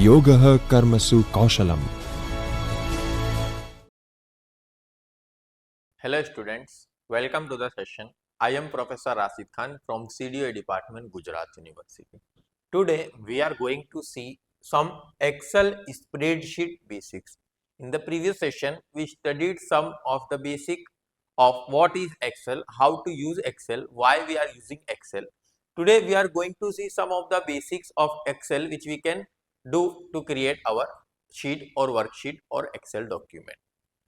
योगः कर्मसु कौशलम्. Hello students, welcome to the session. I am Professor Rashid Khan from CDA Department, Gujarat University. Today we are going to see some Excel spreadsheet basics. In the previous session we studied some of the basic of what is Excel, how to use Excel, why we are using Excel. Today we are going to see some of the basics of Excel which we can do to create our sheet or worksheet or Excel document.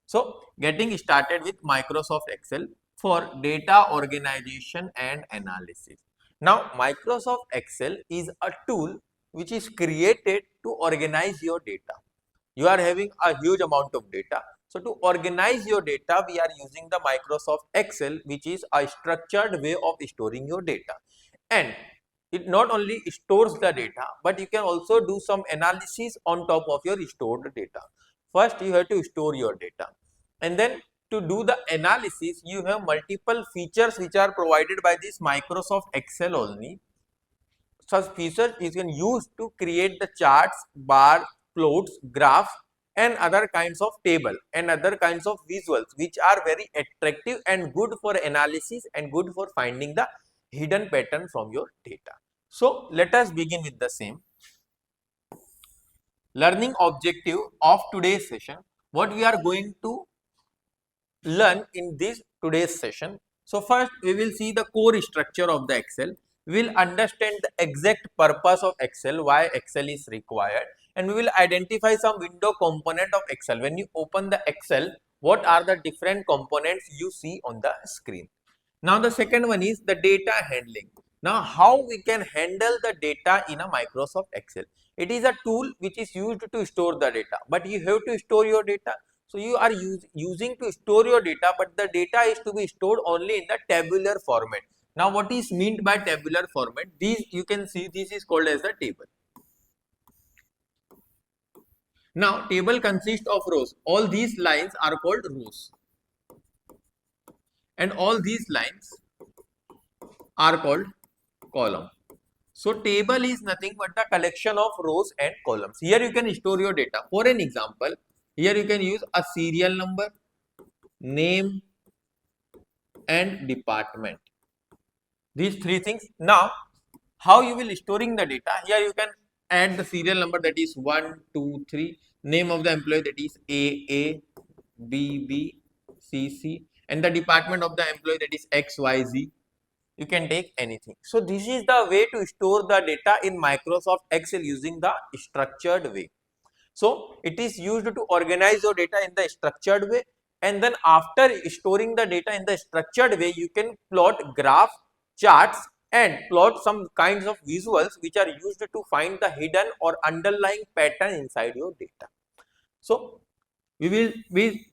So, getting started with Microsoft Excel for data organization and analysis. Now, Microsoft Excel is a tool which is created to organize your data. You are having a huge amount of data. So, to organize your data, we are using the Microsoft Excel, which is a structured way of storing your data. And it not only stores the data, but you can also do some analysis on top of your stored data. First, you have to store your data, and then to do the analysis, you have multiple features which are provided by this Microsoft Excel only. Such features you can use to create the charts, bar, plots, graphs, and other kinds of table and other kinds of visuals which are very attractive and good for analysis and good for finding the hidden pattern from your data. So, let us begin with the same. Learning objective of today's session, what we are going to learn in this today's session. So, first we will see the core structure of the Excel. We will understand the exact purpose of Excel, why Excel is required, and we will identify some window component of Excel. When you open the Excel, what are the different components you see on the screen. Now, the second one is the data handling. Now, how we can handle the data in a Microsoft Excel. It is a tool which is used to store the data, but you have to store your data. So, you are using to store your data, but the data is to be stored only in the tabular format. Now, what is meant by tabular format? These you can see, this is called as the table. Now, table consists of rows. All these lines are called rows, and all these lines are called column. So, table is nothing but the collection of rows and columns. Here you can store your data. For an example, here you can use a serial number, name, and department. These three things. Now, how you will storing the data? Here you can add the serial number, that is 1, 2, 3, name of the employee, that is A, B, B, C, and the department of the employee, that is X, Y, Z. You can take anything. So, this is the way to store the data in Microsoft Excel using the structured way. So, it is used to organize your data in the structured way, and then after storing the data in the structured way, you can plot graph, charts, and plot some kinds of visuals which are used to find the hidden or underlying pattern inside your data. So, we will be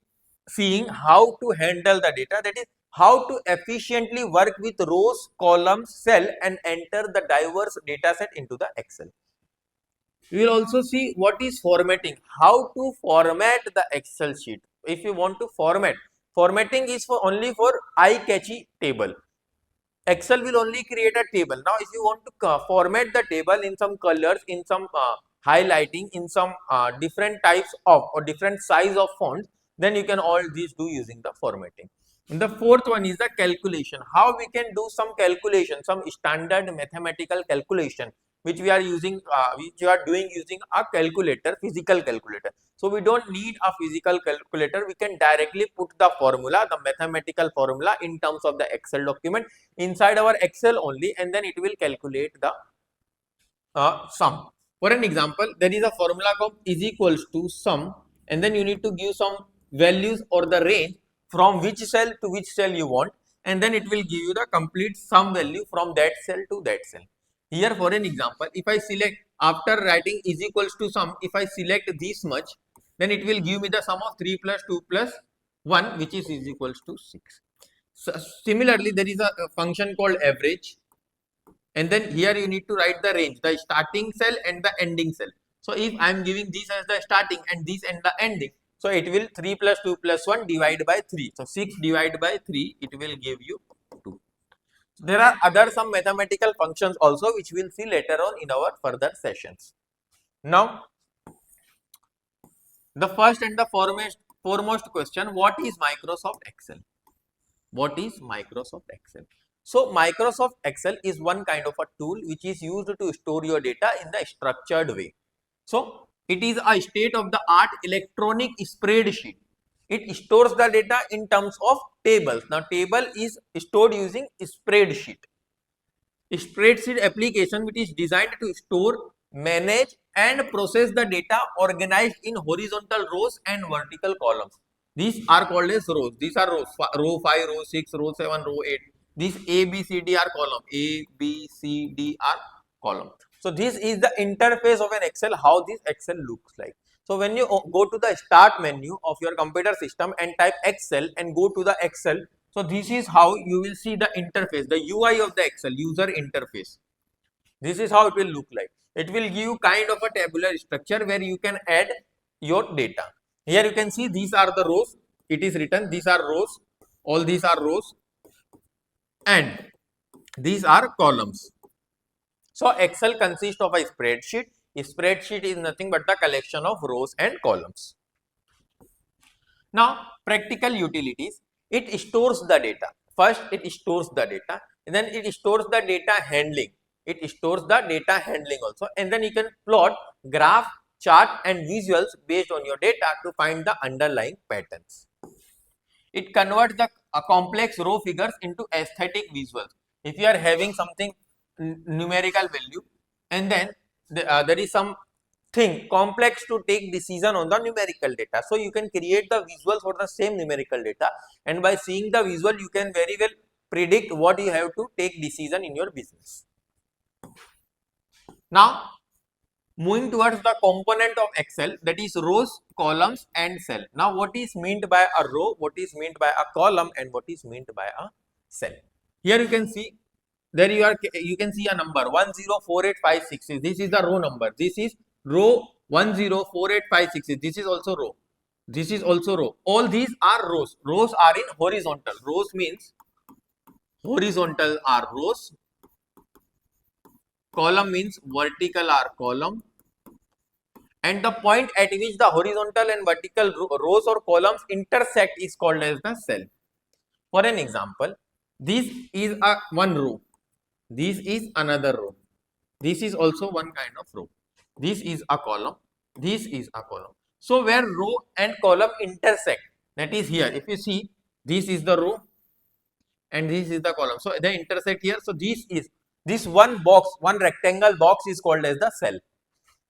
seeing how to handle the data, that is how to efficiently work with rows, columns, cell, and enter the diverse data set into the Excel. We will also see what is formatting, how to format the Excel sheet. If you want to formatting is for only for eye-catchy table. Excel will only create a table. Now, if you want to format the table in some colors, in some highlighting, in some different types of or different size of fonts, then you can all these do using the formatting. And the fourth one is the calculation. How we can do some calculation, some standard mathematical calculation, which we are using, which you are doing using a calculator, physical calculator. So, we don't need a physical calculator. We can directly put the formula, the mathematical formula in terms of the Excel document inside our Excel only, and then it will calculate the sum. For an example, there is a formula called is equals to sum, and then you need to give some values or the range from which cell to which cell you want, and then it will give you the complete sum value from that cell to that cell. Here, for an example, if I select, after writing is equals to sum, if I select this much, then it will give me the sum of 3 plus 2 plus 1, which is equals to 6. So, similarly, there is a function called average, and then here you need to write the range, the starting cell and the ending cell. So, if I am giving this as the starting and this and the ending, so it will 3 plus 2 plus 1 divided by 3. So, 6 divided by 3, it will give you 2. There are other some mathematical functions also which we will see later on in our further sessions. Now, The first and the foremost question, what is Microsoft Excel? What is Microsoft Excel? So Microsoft Excel is one kind of a tool which is used to store your data in the structured way. So it is a state of the art electronic spreadsheet. It stores the data in terms of tables. Now table is stored using spreadsheet. Spreadsheet application which is designed to store, manage and process the data organized in horizontal rows and vertical columns. These are called as rows. These are rows, row 5, row 6, row 7, row 8. These A, B, C, D are column. A, B, C, D are column. So this is the interface of an Excel, how this Excel looks like. So when you go to the start menu of your computer system and type Excel and go to the Excel, so this is how you will see the interface, the UI of the Excel, user interface. This is how it will look like. It will give you kind of a tabular structure where you can add your data. Here you can see these are the rows. It is written these are rows. All these are rows and these are columns. So Excel consists of a spreadsheet. A spreadsheet is nothing but the collection of rows and columns. Now, practical utilities, it stores the data. First, it stores the data, and then it stores the data handling. It stores the data handling also, and then you can plot graph, chart, and visuals based on your data to find the underlying patterns. It converts the complex row figures into aesthetic visuals. If you are having something numerical value, and then there is some thing complex to take decision on the numerical data. So you can create the visuals for the same numerical data, and by seeing the visual you can very well predict what you have to take decision in your business. Now moving towards the component of Excel, that is rows, columns and cell. Now what is meant by a row, what is meant by a column and what is meant by a cell? Here you can see, there you can see a number 104856. This is the row number. This is row 104856. This is also row. This is also row. All these are rows. Rows are in horizontal. Rows means horizontal are rows. Column means vertical are column. And the point at which the horizontal and vertical rows or columns intersect is called as the cell. For an example, this is a one row. This is another row. This is also one kind of row. This is a column. This is a column. So where row and column intersect, that is here. If you see, this is the row and this is the column. So they intersect here. So this one box, one rectangle box is called as the cell.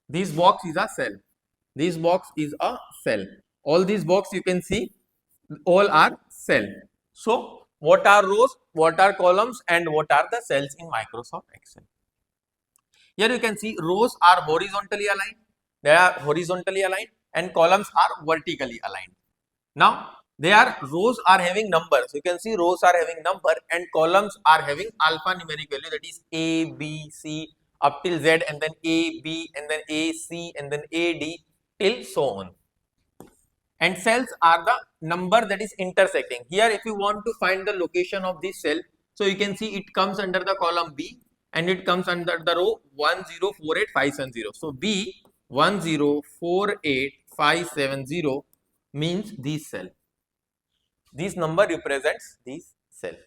This box is a cell. This box is a cell. All these box you can see, all are cell. So what are rows, what are columns and what are the cells in Microsoft Excel? Here you can see rows are horizontally aligned, they are horizontally aligned and columns are vertically aligned. Now rows are having numbers, you can see rows are having number and columns are having alphanumeric value, that is A, B, C up till Z and then A, B and then A, C and then A, D till so on. And cells are the number that is intersecting. Here if you want to find the location of this cell, so you can see it comes under the column B and it comes under the row 1048570. So B 1048570 means this cell. This number represents this cell.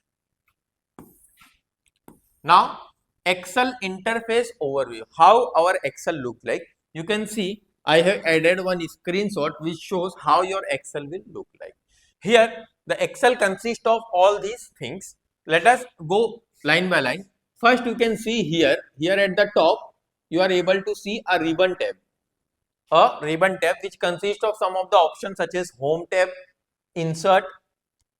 Now Excel interface overview. How our Excel looks like. You can see I have added one screenshot which shows how your Excel will look like. Here the Excel consists of all these things. Let us go line by line. First you can see here at the top you are able to see a ribbon tab. A ribbon tab which consists of some of the options such as home tab, insert,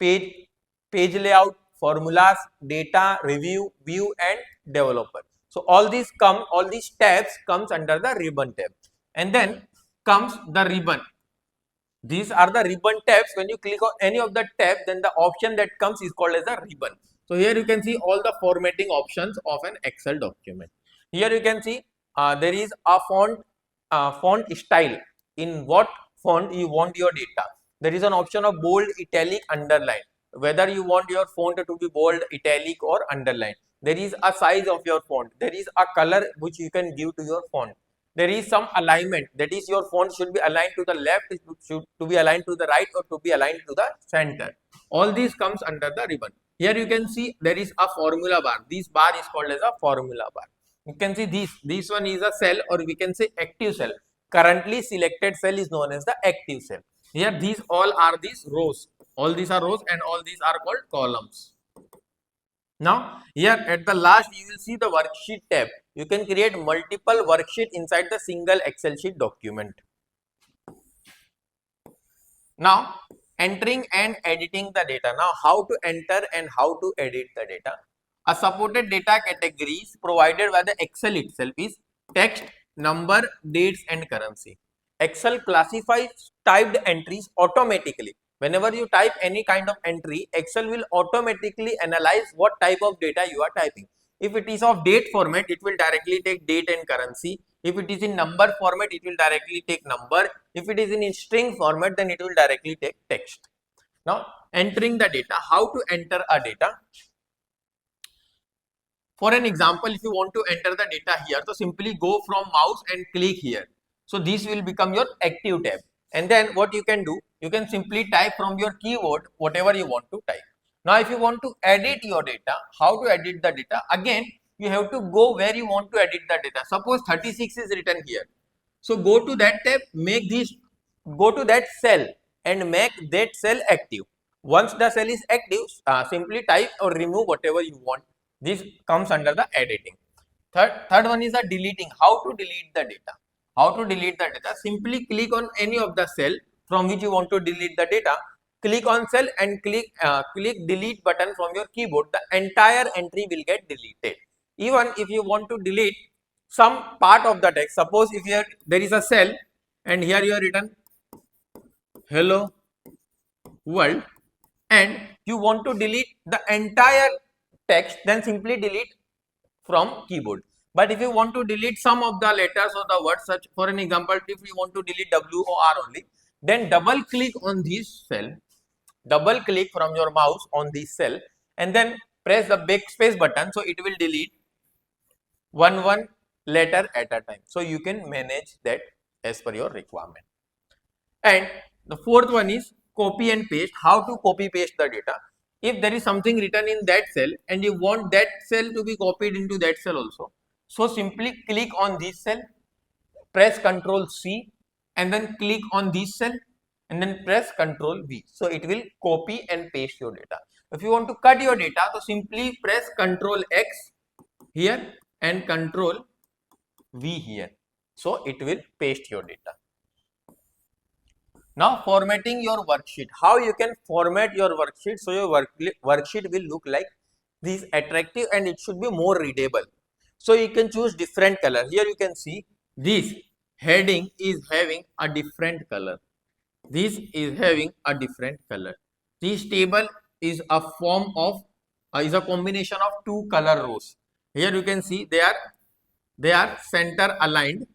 page layout, formulas, data, review, view and developer. So all these tabs comes under the ribbon tab, and then comes the ribbon. These are the ribbon tabs. When you click on any of the tab, then the option that comes is called as a ribbon. So here you can see all the formatting options of an Excel document. Here you can see there is a font style, in what font you want your data. There is an option of bold, italic, underline, whether you want your font to be bold, italic or underline. There is a size of your font. There is a color which you can give to your font. there is some alignment, that is your font should be aligned to the left, it should to be aligned to the right, or to be aligned to the center. All these comes under the ribbon. Here you can see there is a formula bar. This bar is called as a formula bar. You can see this one is a cell, or we can say active cell. Currently selected cell is known as the active cell. Here these all are these rows. All these are rows and all these are called columns. Now, here at the last, you will see the worksheet tab. You can create multiple worksheet inside the single Excel sheet document. Now, entering and editing the data. Now, how to enter and how to edit the data. A supported data categories provided by the Excel itself is text, number, dates and currency. Excel classifies typed entries automatically. Whenever you type any kind of entry, Excel will automatically analyze what type of data you are typing. If it is of date format, it will directly take date and currency. If it is in number format, it will directly take number. If it is in string format, then it will directly take text. Now, entering the data, how to enter a data? For an example, if you want to enter the data here, so simply go from mouse and click here. So this will become your active tab. And then what you can do, you can simply type from your keyboard whatever you want to type. Now, if you want to edit your data, how to edit the data? Again, you have to go where you want to edit the data. Suppose 36 is written here. So go to that tab, go to that cell and make that cell active. Once the cell is active, simply type or remove whatever you want. This comes under the editing. Third one is the deleting. How to delete the data? How to delete the data? Simply click on any of the cell from which you want to delete the data. Click on cell and click delete button from your keyboard. The entire entry will get deleted. Even if you want to delete some part of the text, suppose if there is a cell and here you have written hello world and you want to delete the entire text, then simply delete from keyboard. But if you want to delete some of the letters or the words, such for an example, if you want to delete W or R only, then double click on this cell, double click from your mouse on this cell and then press the backspace button, so it will delete one letter at a time. So you can manage that as per your requirement. And the fourth one is copy and paste. How to copy paste the data? If there is something written in that cell and you want that cell to be copied into that cell also, so simply click on this cell, press Ctrl C and then click on this cell and then press Ctrl V. So it will copy and paste your data. If you want to cut your data, so simply press Ctrl X here and Ctrl V here. So it will paste your data. Now formatting your worksheet. How you can format your worksheet so your worksheet will look like this attractive and it should be more readable. So you can choose different color. Here you can see this heading is having a different color. This is having a different color. This table is a form of is a combination of two color rows. Here you can see they are center aligned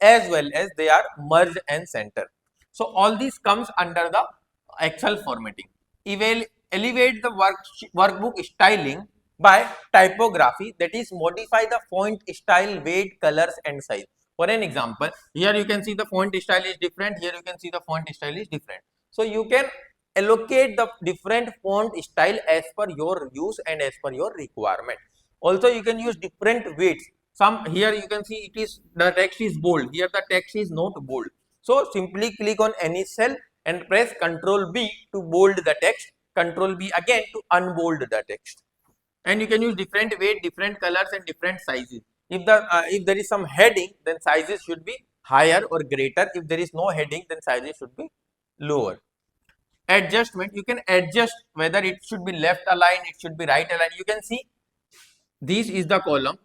as well as they are merged and center. So all this comes under the Excel formatting. Elevate the workbook styling by typography, that is modify the font style, weight, colors and size. For an example, here you can see the font style is different, here you can see the font style is different. So you can allocate the different font style as per your use and as per your requirement. Also you can use different weights. Some here you can see it is the text is bold, here the text is not bold. So simply click on any cell and press Ctrl B to bold the text, Ctrl B again to unbold the text. And you can use different weight, different colors and different sizes. If there is some heading, then sizes should be higher or greater. If there is no heading, then sizes should be lower. Adjustment, you can adjust whether it should be left aligned, it should be right aligned. You can see this is the column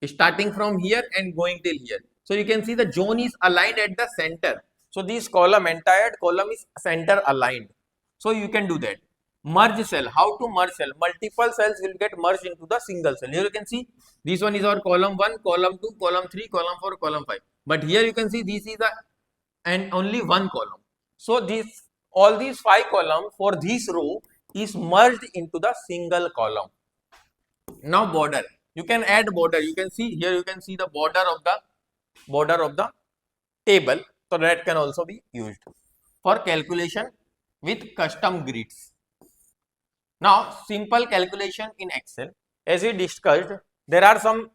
starting from here and going till here. So you can see the zone is aligned at the center. So this entire column is center aligned. So you can do that. Merge cell. How to merge cell? Multiple cells will get merged into the single cell. Here you can see this one is our column 1, column 2, column 3, column 4, column 5. But here you can see this is and only one column. So all these 5 columns for this row is merged into the single column. Now border. You can add border. You can see here, you can see the border of the border of the table. So that can also be used for calculation with custom grids. Now, simple calculation in Excel, as we discussed, there are some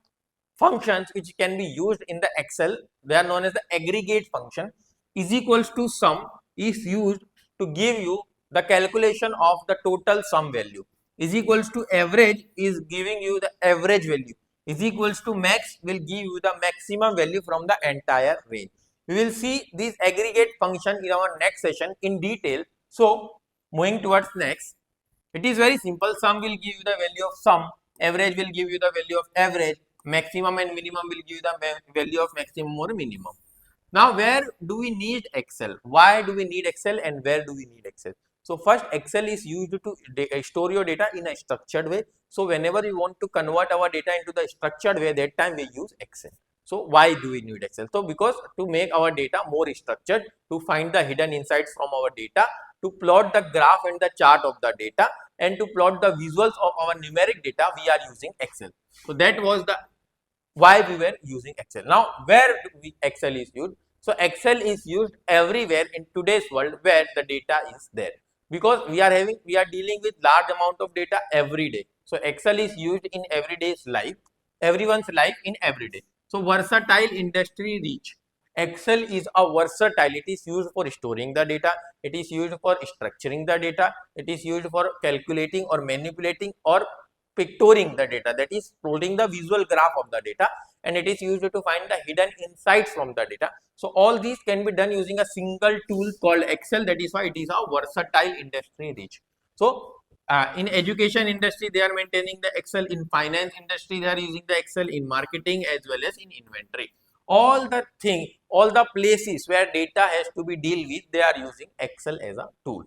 functions which can be used in the Excel. They are known as the aggregate function. Is equals to sum is used to give you the calculation of the total sum value. Is equals to average is giving you the average value. Is equals to max will give you the maximum value from the entire range. We will see this aggregate function in our next session in detail. So, moving towards next. It is very simple. Sum will give you the value of sum, average will give you the value of average, maximum and minimum will give you the value of maximum or minimum. Now, where do we need Excel? Why do we need Excel and where do we need Excel? So, first Excel is used to store your data in a structured way. So, whenever you want to convert our data into the structured way, that time we use Excel. So, why do we need Excel? So, because to make our data more structured, to find the hidden insights from our data, to plot the graph and the chart of the data, and to plot the visuals of our numeric data, we are using Excel. So, that was the why we were using Excel. Now, where Excel is used? So, Excel is used everywhere in today's world where the data is there, because we are dealing with large amount of data every day. So, Excel is used in everyday's life, everyone's life in every day. So, versatile industry reach. Excel is a versatile. It is used for storing the data. It is used for structuring the data. It is used for calculating or manipulating or pictoring the data, that is plotting the visual graph of the data, and it is used to find the hidden insights from the data. So all these can be done using a single tool called Excel. That is why it is a versatile industry reach. So in education industry they are maintaining the Excel, in finance industry they are using the Excel, in marketing as well as in inventory. All the thing, all the places where data has to be dealt with, they are using Excel as a tool.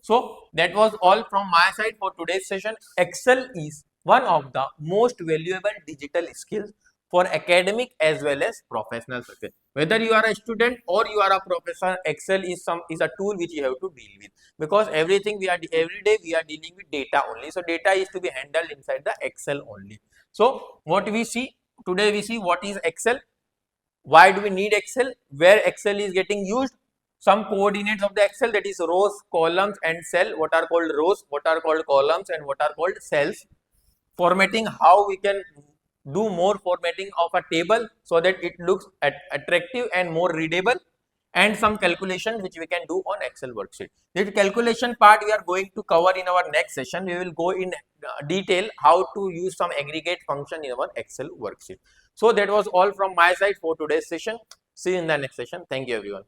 So that was all from my side for today's session. Excel is one of the most valuable digital skills for academic as well as professional success. Whether you are a student or you are a professor, Excel is a tool which you have to deal with, because every day we are dealing with data only. So data is to be handled inside the Excel only. So what we see today, we see what is Excel, why do we need Excel, where Excel is getting used, some coordinates of the Excel, that is rows, columns and cell, what are called rows, what are called columns and what are called cells. Formatting, how we can do more formatting of a table so that it looks attractive and more readable, and some calculation which we can do on Excel worksheet. This calculation part we are going to cover in our next session. We will go in detail how to use some aggregate function in our Excel worksheet. So that was all from my side for today's session. See you in the next session. Thank you everyone.